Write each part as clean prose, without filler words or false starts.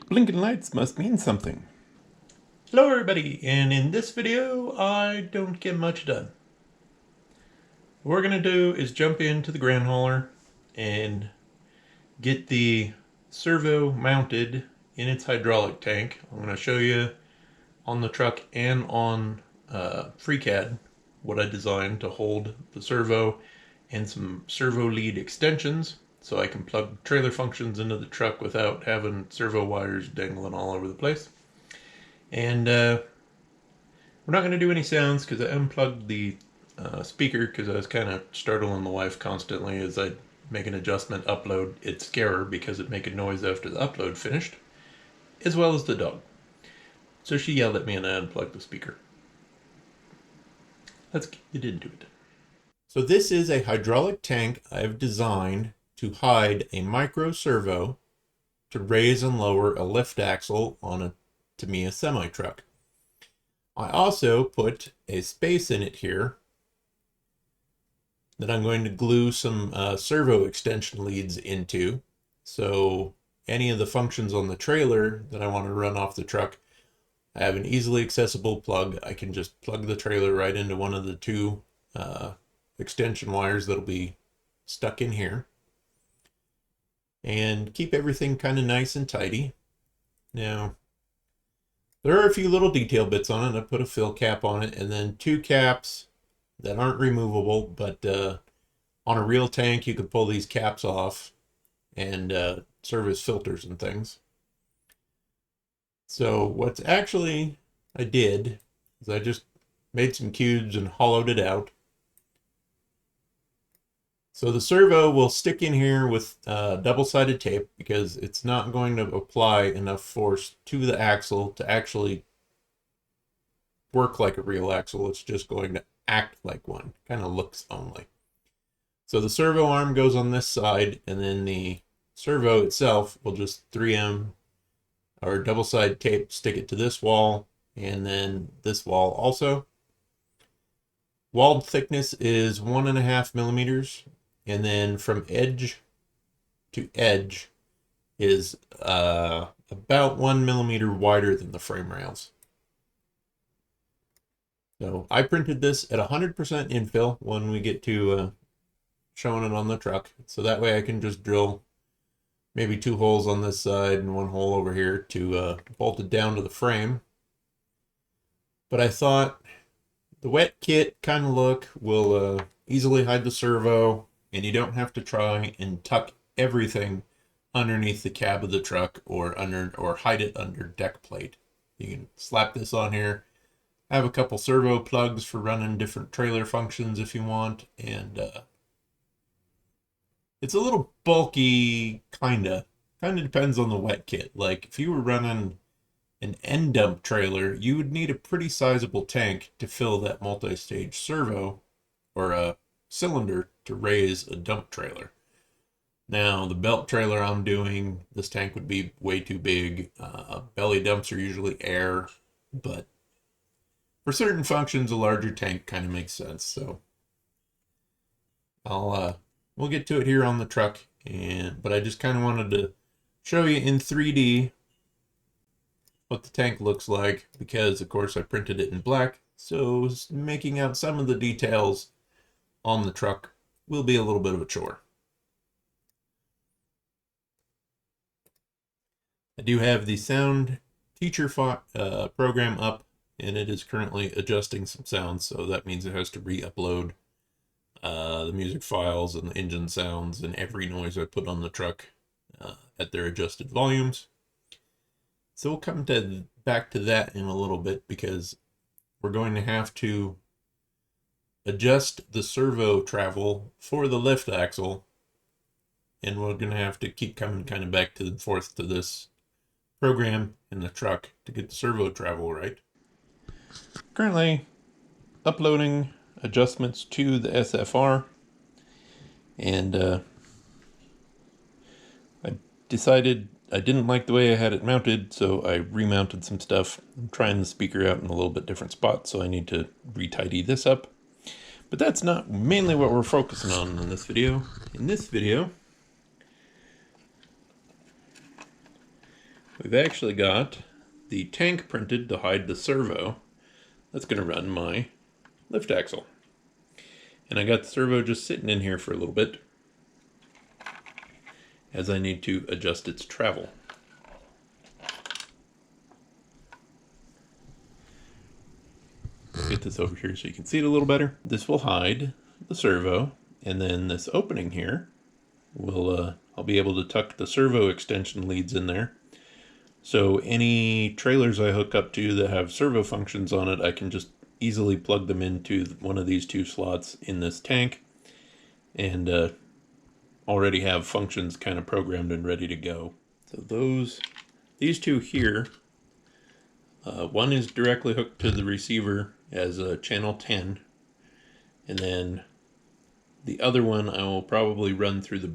Blinking lights must mean something. Hello everybody, and in this video I don't get much done. What we're going to do is jump into the ground hauler and get the servo mounted in its hydraulic tank. I'm going to show you on the truck and on FreeCAD what I designed to hold the servo and some servo lead extensions so I can plug trailer functions into the truck without having servo wires dangling all over the place. And we're not going to do any sounds because I unplugged the speaker because I was kind of startling the wife constantly as I'd make an adjustment, upload, it'd scare her because it'd make a noise after the upload finished, as well as the dog. So she yelled at me and I unplugged the speaker. Let's get into it. So this is a hydraulic tank I've designed to hide a micro servo to raise and lower a lift axle on a Tamiya semi-truck. I also put a space in it here that I'm going to glue some servo extension leads into. So any of the functions on the trailer that I want to run off the truck, I have an easily accessible plug. I can just plug the trailer right into one of the two extension wires that'll be stuck in here and keep everything kind of nice and tidy. Now, there are a few little detail bits on it. I put a fill cap on it and then two caps that aren't removable, but on a real tank you could pull these caps off and serve as filters and things. So what's actually I did is I just made some cubes and hollowed it out. So the servo will stick in here with double-sided tape because it's not going to apply enough force to the axle to actually work like a real axle. It's just going to act like one, kind of looks only. So the servo arm goes on this side, and then the servo itself will just 3M or double-sided tape, stick it to this wall, and then this wall also. Wall thickness is 1.5 millimeters. And then from edge to edge is about 1 millimeter wider than the frame rails. So I printed this at 100% infill when we get to showing it on the truck. So that way I can just drill maybe 2 holes on this side and 1 hole over here to bolt it down to the frame. But I thought the wet kit kind of look will easily hide the servo, and you don't have to try and tuck everything underneath the cab of the truck or hide it under deck plate. You can slap this on here, have a couple servo plugs for running different trailer functions if you want, and it's a little bulky, kinda depends on the wet kit. Like if you were running an end dump trailer, you would need a pretty sizable tank to fill that multi-stage servo or a cylinder to raise a dump trailer. Now the belt trailer I'm doing, this tank would be way too big. Belly dumps are usually air, but for certain functions a larger tank kind of makes sense. So we'll get to it here on the truck, but I just kind of wanted to show you in 3D what the tank looks like, because of course I printed it in black, so making out some of the details on the truck will be a little bit of a chore. I do have the sound teacher program up, and it is currently adjusting some sounds, so that means it has to re-upload the music files and the engine sounds and every noise I put on the truck at their adjusted volumes. So we'll come back to that in a little bit, because we're going to have to adjust the servo travel for the lift axle, and we're going to have to keep coming kind of back and forth to this program in the truck to get the servo travel right. Currently uploading adjustments to the SFR, and I decided I didn't like the way I had it mounted, so I remounted some stuff. I'm trying the speaker out in a little bit different spot, so I need to retidy this up. But that's not mainly what we're focusing on in this video. In this video, We've actually got the tank printed to hide the servo. That's going to run my lift axle. And I got the servo just sitting in here for a little bit as I need to adjust its travel. Let's get this over here so you can see it a little better. This will hide the servo, and then this opening here will I'll be able to tuck the servo extension leads in there. So any trailers I hook up to that have servo functions on it, I can just easily plug them into one of these two slots in this tank and already have functions kind of programmed and ready to go. So these two here, one is directly hooked to the receiver as a channel 10, and then the other one I will probably run through the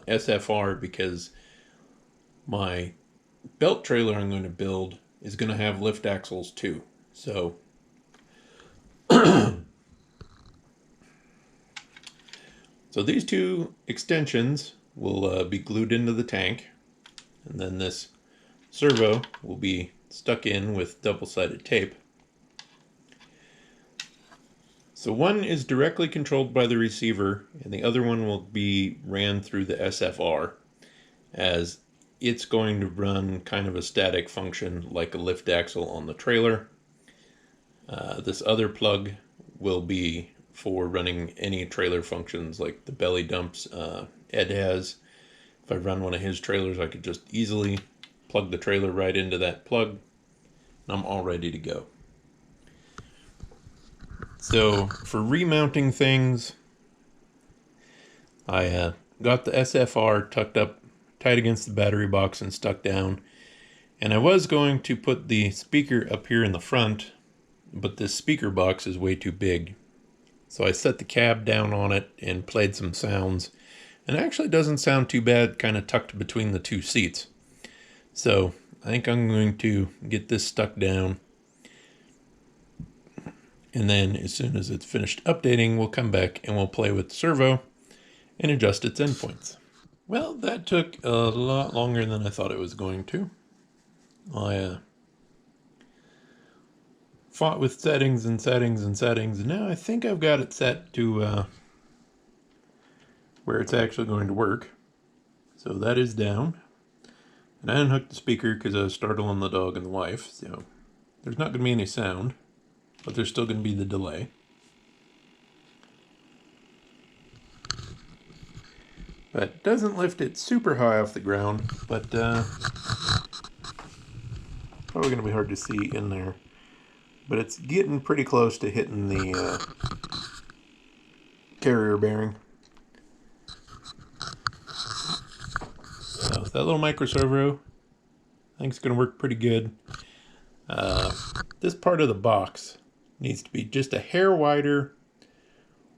SFR because my belt trailer I'm going to build is going to have lift axles too. So so these two extensions will be glued into the tank, and then this servo will be stuck in with double-sided tape. So one is directly controlled by the receiver, and the other one will be ran through the SFR, as it's going to run kind of a static function like a lift axle on the trailer. This other plug will be for running any trailer functions like the belly dumps Ed has. If I run one of his trailers, I could just easily plug the trailer right into that plug, and I'm all ready to go. So for remounting things, I got the SFR tucked up tight against the battery box and stuck down, and I was going to put the speaker up here in the front, but this speaker box is way too big. So I set the cab down on it and played some sounds, and it actually doesn't sound too bad, kind of tucked between the two seats. So I think I'm going to get this stuck down, and then as soon as it's finished updating, we'll come back and we'll play with the servo and adjust its endpoints. Well, that took a lot longer than I thought it was going to. I fought with settings and settings and settings, and now I think I've got it set to where it's actually going to work. So that is down. And I unhooked the speaker because I was startling the dog and the wife, so there's not going to be any sound, but there's still going to be the delay. But it doesn't lift it super high off the ground, but probably going to be hard to see in there. But it's getting pretty close to hitting the carrier bearing. So that little micro servo, I think it's going to work pretty good. This part of the box needs to be just a hair wider,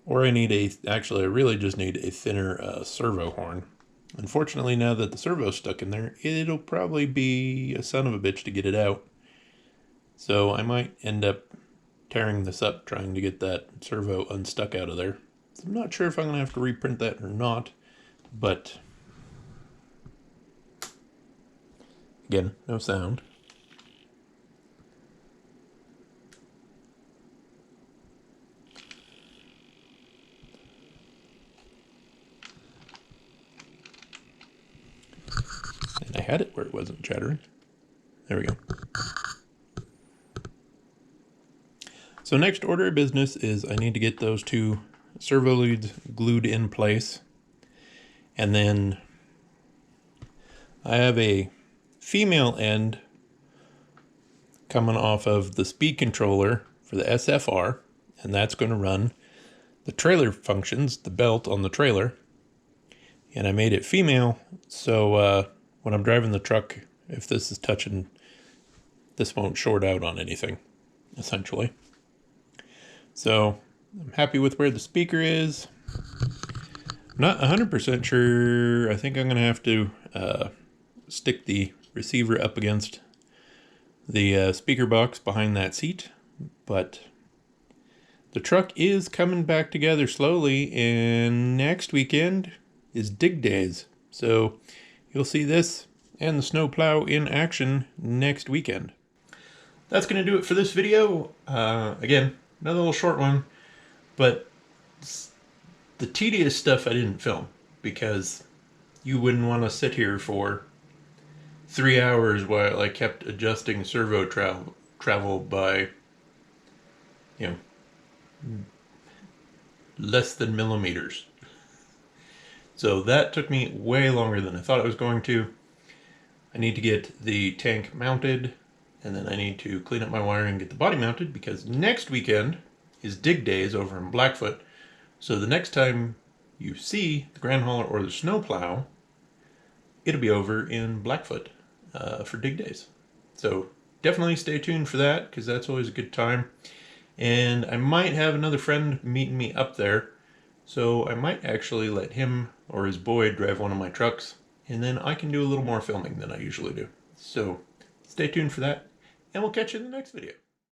or I really just need a thinner servo horn. Unfortunately, now that the servo's stuck in there, it'll probably be a son of a bitch to get it out. So I might end up tearing this up trying to get that servo unstuck out of there. So I'm not sure if I'm going to have to reprint that or not, but again, no sound. And I had it where it wasn't chattering. There we go. So next order of business is I need to get those two servo leads glued in place. And then I have a female end coming off of the speed controller for the SFR, and that's going to run the trailer functions, the belt on the trailer. And I made it female, so when I'm driving the truck, if this is touching, this won't short out on anything, essentially. So I'm happy with where the speaker is. I'm not 100% sure. I think I'm going to have to stick the receiver up against the speaker box behind that seat. But the truck is coming back together slowly, and next weekend is dig days. So you'll see this and the snowplow in action next weekend. That's going to do it for this video. Again, another little short one, but the tedious stuff I didn't film because you wouldn't want to sit here for 3 hours while I kept adjusting servo travel by, less than millimeters. So that took me way longer than I thought it was going to. I need to get the tank mounted, and then I need to clean up my wiring and get the body mounted, because next weekend is dig days over in Blackfoot. So the next time you see the grand hauler or the snowplow, it'll be over in Blackfoot for dig days. So definitely stay tuned for that, because that's always a good time. And I might have another friend meeting me up there, so I might actually let him or his boy drive one of my trucks, and then I can do a little more filming than I usually do. So stay tuned for that, and we'll catch you in the next video.